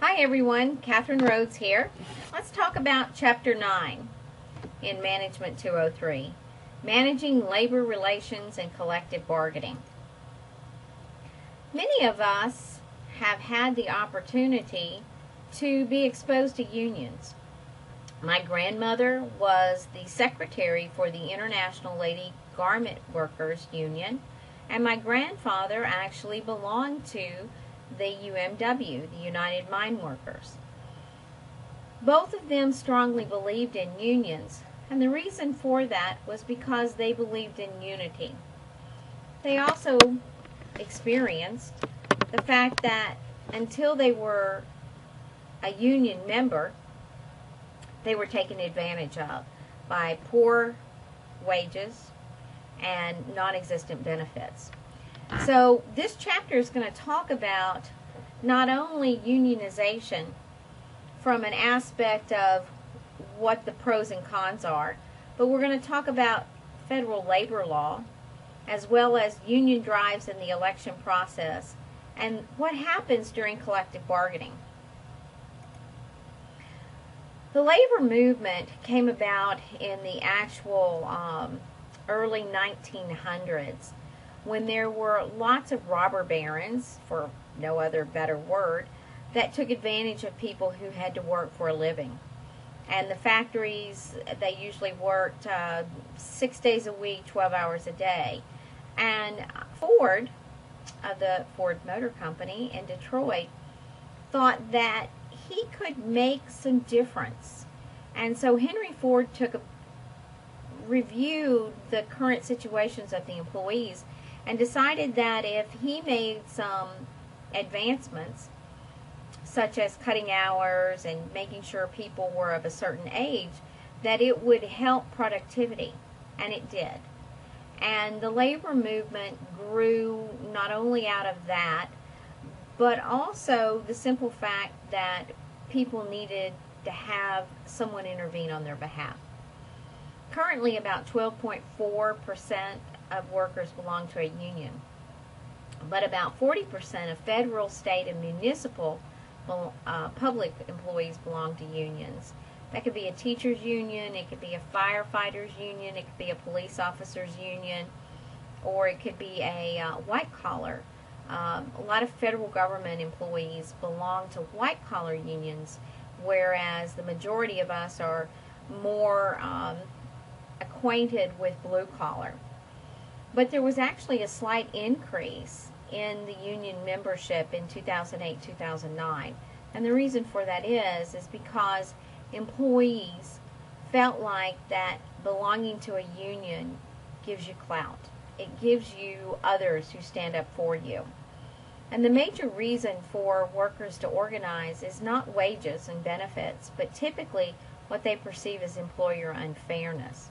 Hi everyone, Catherine Rhodes here. Let's talk about Chapter 9 in Management 203, Managing Labor Relations and Collective Bargaining. Many of us have had the opportunity to be exposed to unions. My grandmother was the secretary for the International Lady Garment Workers Union, and my grandfather actually belonged to the UMW, the United Mine Workers. Both of them strongly believed in unions, and the reason for that was because they believed in unity. They also experienced the fact that until they were a union member, they were taken advantage of by poor wages and non-existent benefits. So this chapter is going to talk about not only unionization from an aspect of what the pros and cons are, but we're going to talk about federal labor law as well as union drives in the election process and what happens during collective bargaining. The labor movement came about in the actual early 1900s when there were lots of robber barons, for no other better word, that took advantage of people who had to work for a living. And the factories, they usually worked 6 days a week, 12 hours a day. And Ford, the Ford Motor Company in Detroit, thought that he could make some difference. And so Henry Ford reviewed the current situations of the employees and decided that if he made some advancements, such as cutting hours and making sure people were of a certain age, that it would help productivity, and it did. And the labor movement grew not only out of that, but also the simple fact that people needed to have someone intervene on their behalf. Currently, about 12.4% of workers belong to a union, but about 40% of federal, state, and municipal public employees belong to unions. That could be a teachers union, it could be a firefighters union, it could be a police officers union, or it could be a white collar. A lot of federal government employees belong to white collar unions, whereas the majority of us are more acquainted with blue collar. But there was actually a slight increase in the union membership in 2008-2009. And the reason for that is because employees felt like that belonging to a union gives you clout. It gives you others who stand up for you. And the major reason for workers to organize is not wages and benefits, but typically what they perceive as employer unfairness.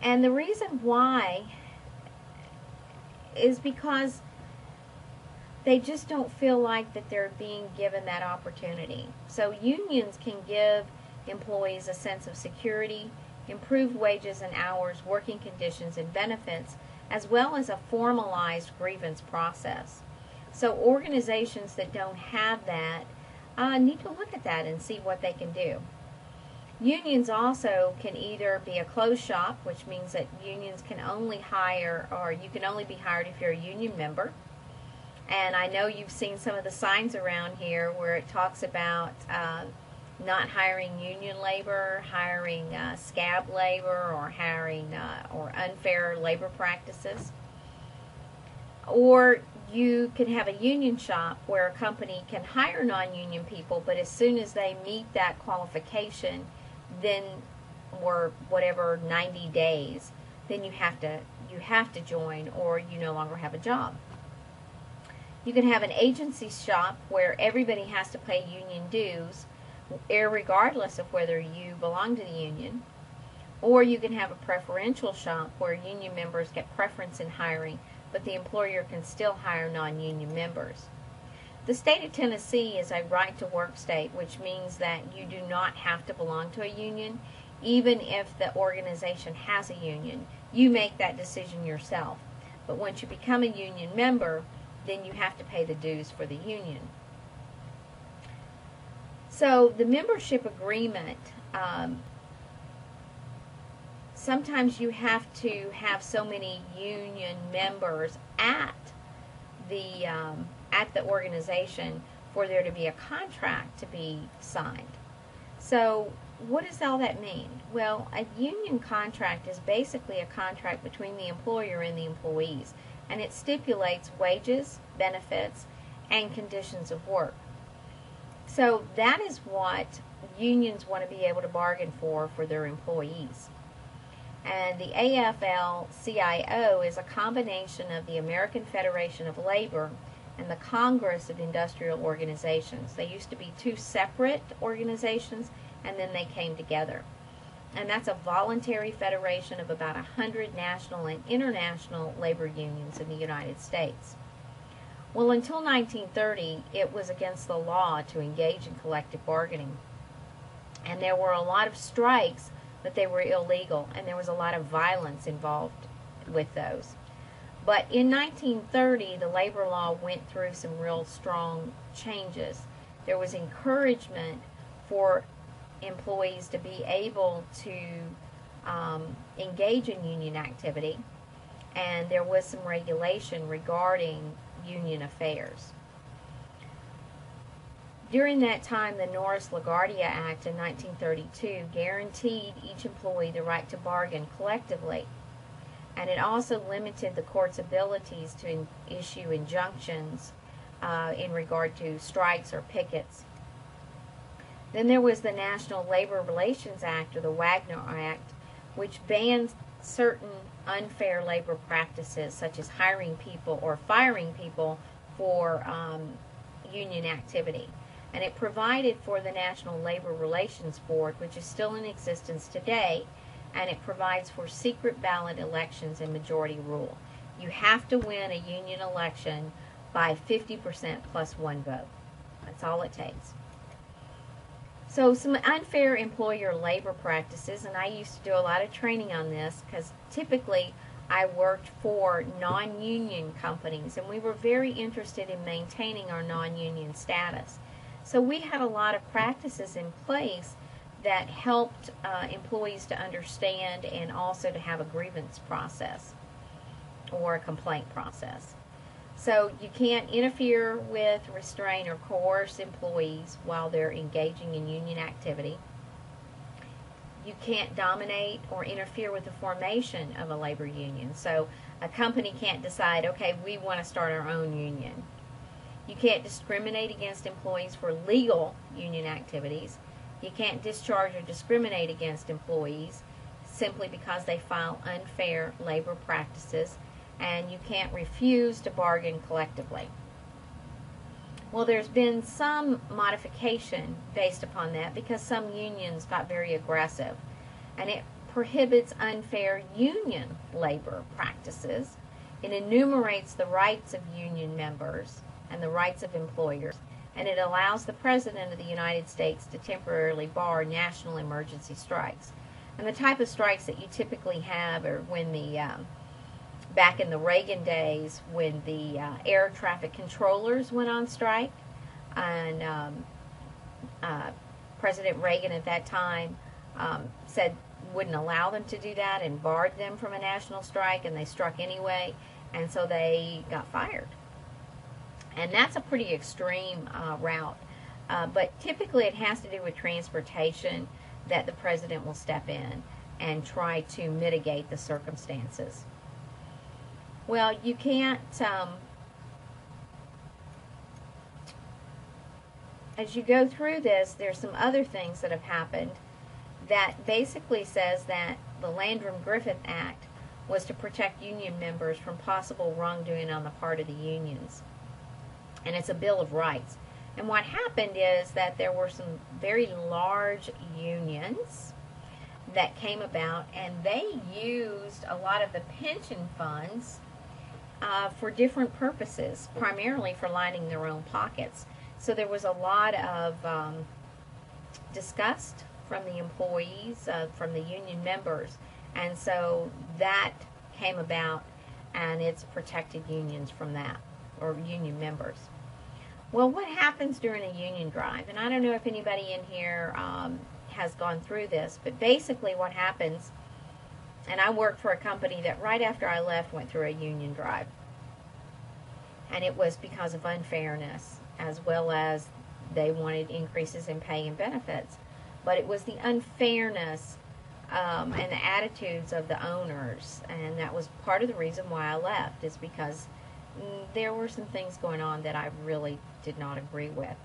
And the reason why is because they just don't feel like that they're being given that opportunity. So unions can give employees a sense of security, improved wages and hours, working conditions, and benefits, as well as a formalized grievance process. So organizations that don't have that need to look at that and see what they can do. Unions also can either be a closed shop, which means that unions can only hire, or you can only be hired if you're a union member. And I know you've seen some of the signs around here where it talks about not hiring union labor, hiring scab labor, or hiring or unfair labor practices. Or you can have a union shop where a company can hire non-union people, but as soon as they meet that qualification, then, or whatever, 90 days, then you have to join, or you no longer have a job. You can have an agency shop where everybody has to pay union dues, irregardless of whether you belong to the union. Or you can have a preferential shop where union members get preference in hiring, but the employer can still hire non-union members. The state of Tennessee is a right-to-work state, which means that you do not have to belong to a union. Even if the organization has a union, you make that decision yourself. But once you become a union member, then you have to pay the dues for the union. So the membership agreement, sometimes you have to have so many union members the at the organization for there to be a contract to be signed. So what does all that mean? Well, a union contract is basically a contract between the employer and the employees, and it stipulates wages, benefits, and conditions of work. So that is what unions want to be able to bargain for their employees. And the AFL-CIO is a combination of the American Federation of Labor and the Congress of Industrial Organizations. They used to be two separate organizations, and then they came together. And that's a voluntary federation of about 100 national and international labor unions in the United States. Well, until 1930, it was against the law to engage in collective bargaining. And there were a lot of strikes, but they were illegal, and there was a lot of violence involved with those. But in 1930, the labor law went through some real strong changes. There was encouragement for employees to be able to engage in union activity, and there was some regulation regarding union affairs. During that time, the Norris-LaGuardia Act in 1932 guaranteed each employee the right to bargain collectively, and it also limited the court's abilities to issue injunctions in regard to strikes or pickets. Then there was the National Labor Relations Act, or the Wagner Act, which banned certain unfair labor practices, such as hiring people or firing people for union activity. And it provided for the National Labor Relations Board, which is still in existence today, and it provides for secret ballot elections and majority rule. You have to win a union election by 50% plus one vote. That's all it takes. So some unfair employer labor practices, and I used to do a lot of training on this because typically I worked for non-union companies, and we were very interested in maintaining our non-union status. So we had a lot of practices in place that helped employees to understand and also to have a grievance process or a complaint process. So you can't interfere with, restrain, or coerce employees while they're engaging in union activity. You can't dominate or interfere with the formation of a labor union. So a company can't decide, okay, we want to start our own union. You can't discriminate against employees for legal union activities. You can't discharge or discriminate against employees simply because they file unfair labor practices, and you can't refuse to bargain collectively. Well, there's been some modification based upon that because some unions got very aggressive, and it prohibits unfair union labor practices. It enumerates the rights of union members and the rights of employers, and it allows the President of the United States to temporarily bar national emergency strikes. And the type of strikes that you typically have are when back in the Reagan days, when the air traffic controllers went on strike, and President Reagan at that time said wouldn't allow them to do that and barred them from a national strike, and they struck anyway, and so they got fired. And that's a pretty extreme route. But typically it has to do with transportation, that the President will step in and try to mitigate the circumstances. Well, you can't, as you go through this, there's some other things that have happened that basically says that the Landrum-Griffith Act was to protect union members from possible wrongdoing on the part of the unions. And it's a Bill of Rights. And what happened is that there were some very large unions that came about, and they used a lot of the pension funds for different purposes, primarily for lining their own pockets. So there was a lot of disgust from the employees, from the union members, and so that came about, and it's protected unions from that, or union members. Well, what happens during a union drive? And I don't know if anybody in here has gone through this, but basically what happens, and I worked for a company that right after I left went through a union drive. And it was because of unfairness, as well as they wanted increases in pay and benefits. But it was the unfairness and the attitudes of the owners, and that was part of the reason why I left, is because there were some things going on that I really did not agree with.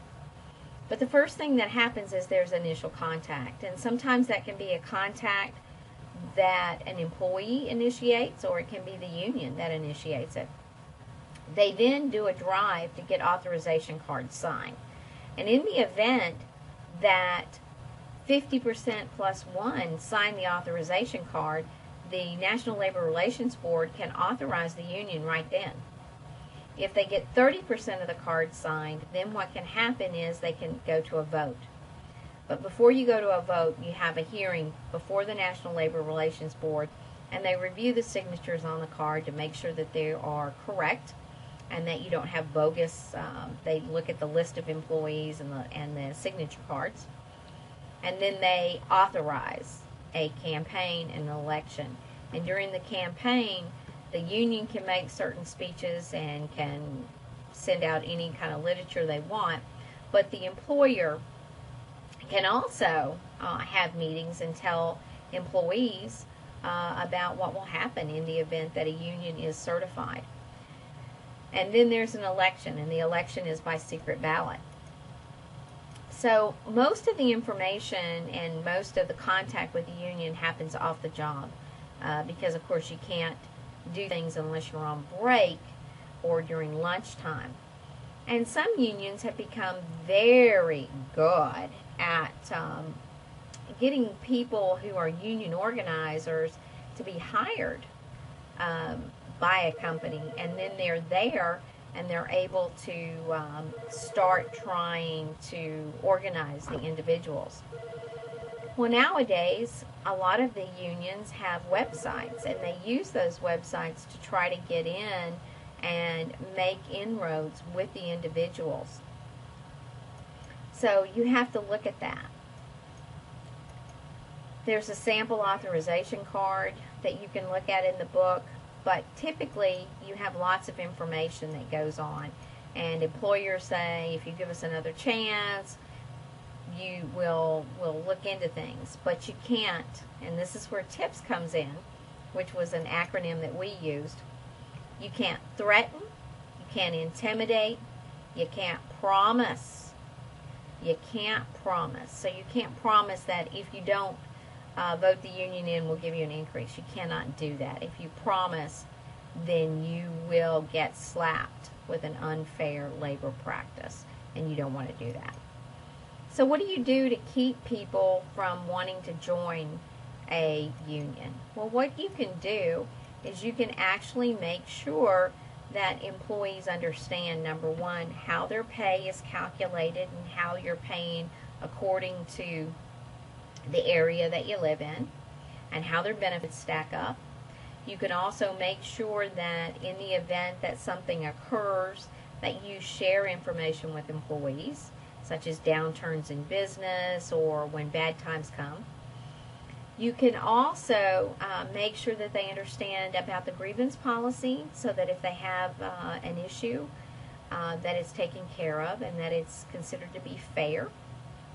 But the first thing that happens is there's initial contact, and sometimes that can be a contact that an employee initiates, or it can be the union that initiates it. They then do a drive to get authorization cards signed. And in the event that 50% plus one sign the authorization card, the National Labor Relations Board can authorize the union right then. If they get 30% of the cards signed, then what can happen is they can go to a vote. But before you go to a vote, you have a hearing before the National Labor Relations Board, and they review the signatures on the card to make sure that they are correct and that you don't have bogus. They look at the list of employees and the signature cards, and then they authorize a campaign and an election. And during the campaign, the union can make certain speeches and can send out any kind of literature they want, but the employer can also have meetings and tell employees about what will happen in the event that a union is certified. And then there's an election, and the election is by secret ballot. So most of the information and most of the contact with the union happens off the job, because of course you can't do things unless you're on break or during lunchtime. And some unions have become very good at getting people who are union organizers to be hired by a company, and then they're there and they're able to start trying to organize the individuals. Well, nowadays, a lot of the unions have websites, and they use those websites to try to get in and make inroads with the individuals. So you have to look at that. There's a sample authorization card that you can look at in the book, but typically you have lots of information that goes on. And employers say, if you give us another chance, we'll look into things. But you can't, and this is where TIPS comes in, which was an acronym that we used. You can't threaten, you can't intimidate, you can't promise. You can't promise. So you can't promise that if you don't vote the union in, we'll give you an increase. You cannot do that. If you promise, then you will get slapped with an unfair labor practice, and you don't want to do that. So what do you do to keep people from wanting to join a union? Well, what you can do is you can actually make sure that employees understand, number one, how their pay is calculated and how you're paying according to the area that you live in, and how their benefits stack up. You can also make sure that in the event that something occurs, that you share information with employees, such as downturns in business or when bad times come. You can also make sure that they understand about the grievance policy, so that if they have an issue, that it's taken care of and that it's considered to be fair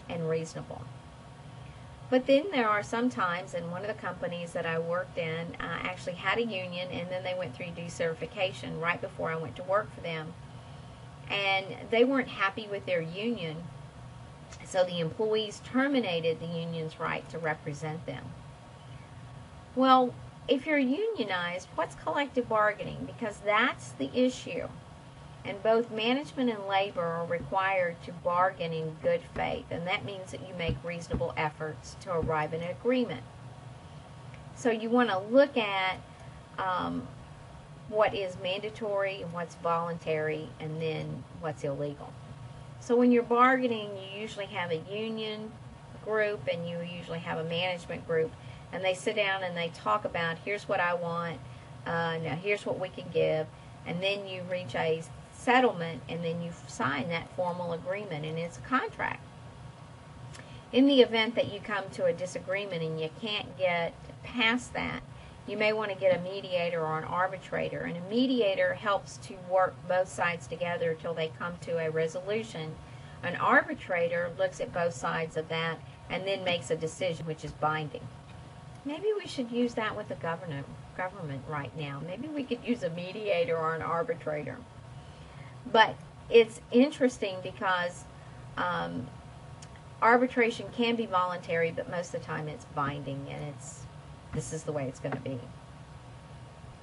and reasonable. But then there are some times, and one of the companies that I worked in actually had a union, and then they went through decertification right before I went to work for them. And they weren't happy with their union, so the employees terminated the union's right to represent them. Well, if you're unionized, what's collective bargaining? Because that's the issue. And both management and labor are required to bargain in good faith, and that means that you make reasonable efforts to arrive at an agreement. So you want to look at what is mandatory and what's voluntary, and then what's illegal. So when you're bargaining, you usually have a union group and you usually have a management group, and they sit down and they talk about, here's what I want, now here's what we can give, and then you reach a settlement, and then you sign that formal agreement, and it's a contract. In the event that you come to a disagreement and you can't get past that, you may want to get a mediator or an arbitrator. And a mediator helps to work both sides together until they come to a resolution. An arbitrator looks at both sides of that and then makes a decision which is binding. Maybe we should use that with the government right now. Maybe we could use a mediator or an arbitrator. But it's interesting because arbitration can be voluntary, but most of the time it's binding, and this is the way it's going to be.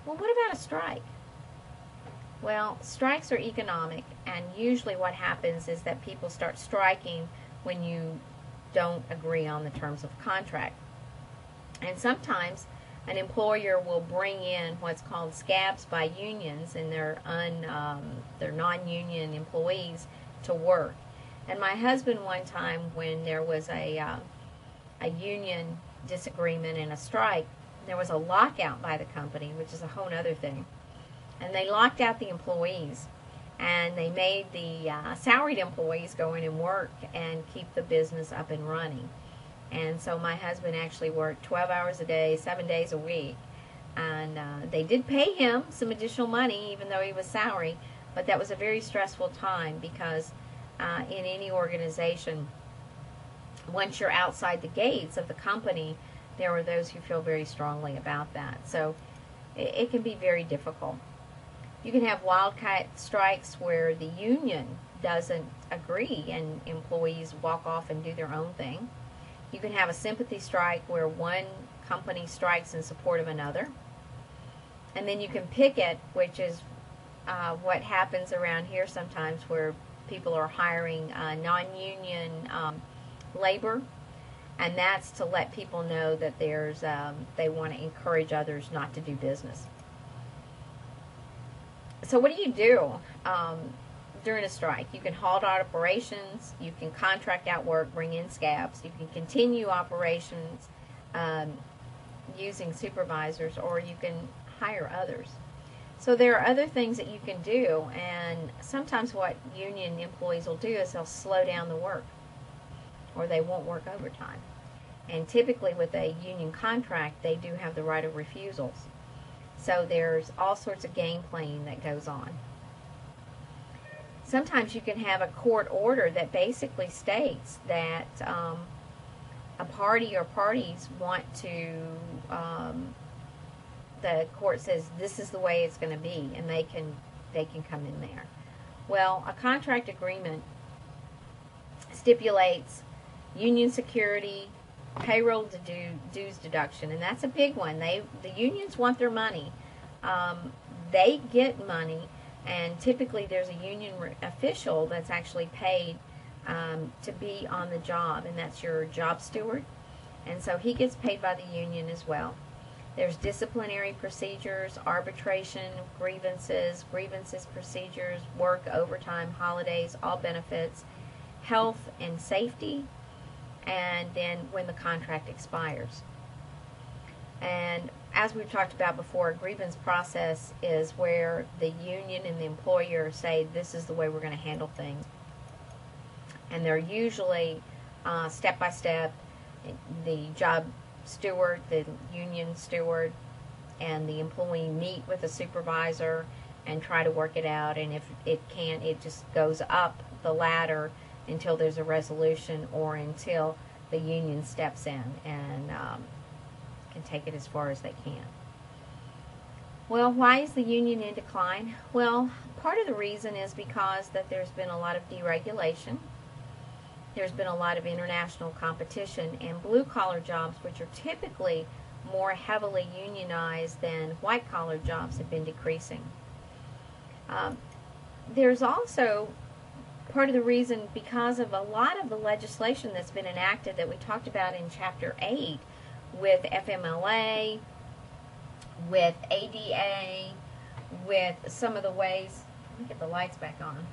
Well, what about a strike? Well, strikes are economic, and usually what happens is that people start striking when you don't agree on the terms of a contract. And sometimes an employer will bring in what's called scabs by unions, and they're non-union employees to work. And my husband, one time when there was a union disagreement and a strike, there was a lockout by the company, which is a whole other thing. And they locked out the employees, and they made the salaried employees go in and work and keep the business up and running. And so my husband actually worked 12 hours a day, 7 days a week. And they did pay him some additional money, even though he was salary. But that was a very stressful time because in any organization, once you're outside the gates of the company, there are those who feel very strongly about that. So it can be very difficult. You can have wildcat strikes where the union doesn't agree and employees walk off and do their own thing. You can have a sympathy strike where one company strikes in support of another. And then you can picket, which is what happens around here sometimes, where people are hiring non-union labor. And that's to let people know that they want to encourage others not to do business. So what do during a strike? You can halt operations, you can contract out work, bring in scabs, you can continue operations using supervisors, or you can hire others. So there are other things that you can do, and sometimes what union employees will do is they'll slow down the work, or they won't work overtime. And typically with a union contract, they do have the right of refusals. So there's all sorts of game playing that goes on. Sometimes you can have a court order that basically states that a party or parties want to, the court says this is the way it's going to be, and they can come in there. Well, a contract agreement stipulates union security, payroll dues deduction, and that's a big one. The unions want their money. They get money, and typically there's a union official that's actually paid to be on the job, and that's your job steward. And so he gets paid by the union as well. There's disciplinary procedures, arbitration, grievances procedures, work, overtime, holidays, all benefits, health and safety, and then when the contract expires. And as we've talked about before, a grievance process is where the union and the employer say this is the way we're going to handle things. And they're usually step by step. The job steward, the union steward, and the employee meet with the supervisor and try to work it out. And if it can't, it just goes up the ladder until there's a resolution, or until the union steps in and can take it as far as they can. Well, why is the union in decline? Well, part of the reason is because that there's been a lot of deregulation. There's been a lot of international competition, and blue-collar jobs, which are typically more heavily unionized than white-collar jobs, have been decreasing. There's also part of the reason because of a lot of the legislation that's been enacted that we talked about in Chapter 8 with FMLA, with ADA, with some of the ways, let me get the lights back on,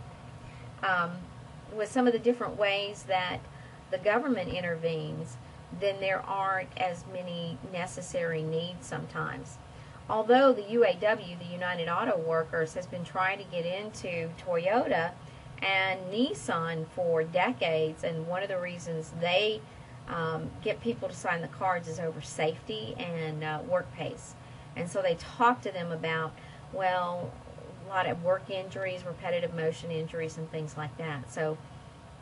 with some of the different ways that the government intervenes, then there aren't as many necessary needs sometimes. although the UAW, the United Auto Workers, has been trying to get into Toyota and Nissan for decades, and one of the reasons they get people to sign the cards is over safety and work pace. And so they talk to them about, well, a lot of work injuries, repetitive motion injuries, and things like that. So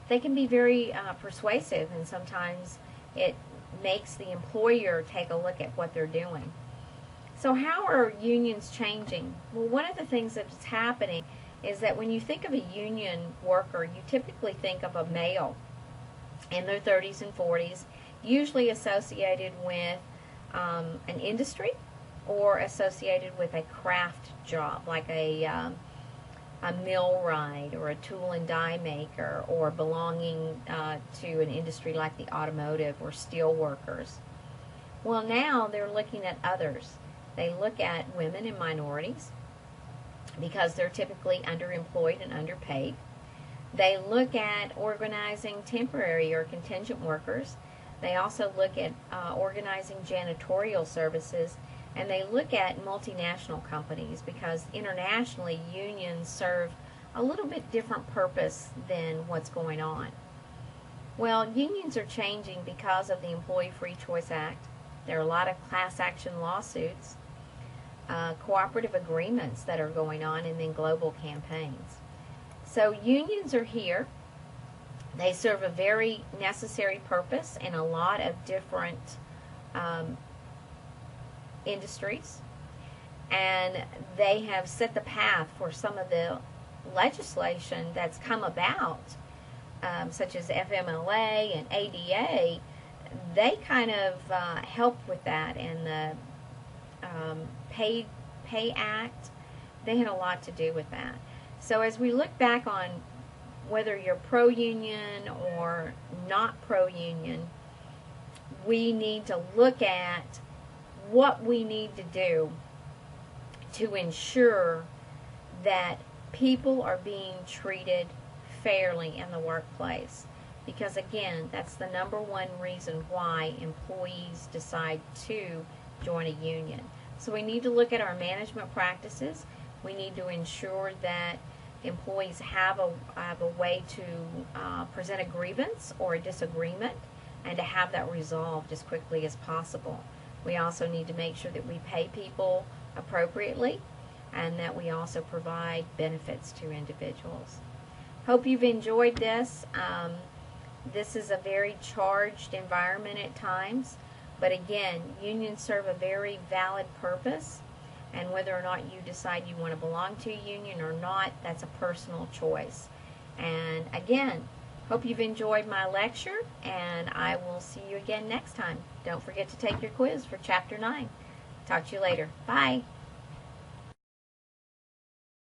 they can be very persuasive, and sometimes it makes the employer take a look at what they're doing. So how are unions changing? Well, one of the things that's happening is that when you think of a union worker, you typically think of a male in their 30s and 40s, usually associated with an industry or associated with a craft job, like a millwright or a tool and die maker, or belonging to an industry like the automotive or steel workers. Well, now they're looking at others. They look at women and minorities because they're typically underemployed and underpaid. They look at organizing temporary or contingent workers. They also look at organizing janitorial services, and they look at multinational companies because internationally unions serve a little bit different purpose than what's going on. Well, unions are changing because of the Employee Free Choice Act. There are a lot of class action lawsuits, cooperative agreements that are going on, and then global campaigns. So unions are here. They serve a very necessary purpose in a lot of different industries, and they have set the path for some of the legislation that's come about, such as FMLA and ADA. They kind of helped with that, and the Pay Act, they had a lot to do with that. So as we look back on whether you're pro-union or not pro-union, we need to look at what we need to do to ensure that people are being treated fairly in the workplace. Because again, that's the number one reason why employees decide to join a union. So we need to look at our management practices. We need to ensure that employees have a way to present a grievance or a disagreement and to have that resolved as quickly as possible. We also need to make sure that we pay people appropriately and that we also provide benefits to individuals. Hope you've enjoyed this. This is a very charged environment at times, but again, unions serve a very valid purpose, and whether or not you decide you want to belong to a union or not, that's a personal choice. And again, hope you've enjoyed my lecture, and I will see you again next time. Don't forget to take your quiz for Chapter 9. Talk to you later. Bye.